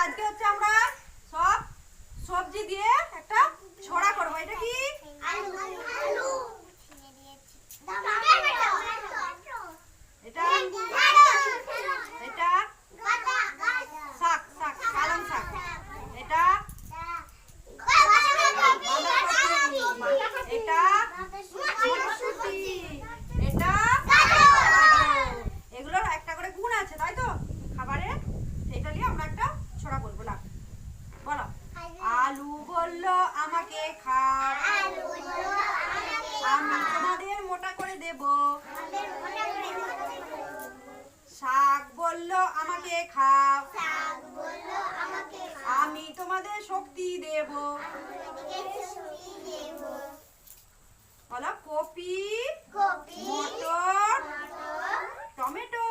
আজকে হচ্ছে আমরা সব সবজি দিয়ে একটা ছড়া করবো। এটা কি? এটা এটা শাক, শাক, পালং শাক। এটা এটা মটরশুঁটি। এটা এগুলোর একটা করে গুণ আছে, তাই তো খাবারে। এটা নিয়ে আমরা একটা ছড়া বলবো না। বলো। আলু বললো আমাকে খাও, আমি তোমাদের মোটা করে দেব। শাক বললো আমাকে খাও, আমি তোমাদের শক্তি দেব। বলো। কপি, মটর, টমেটো,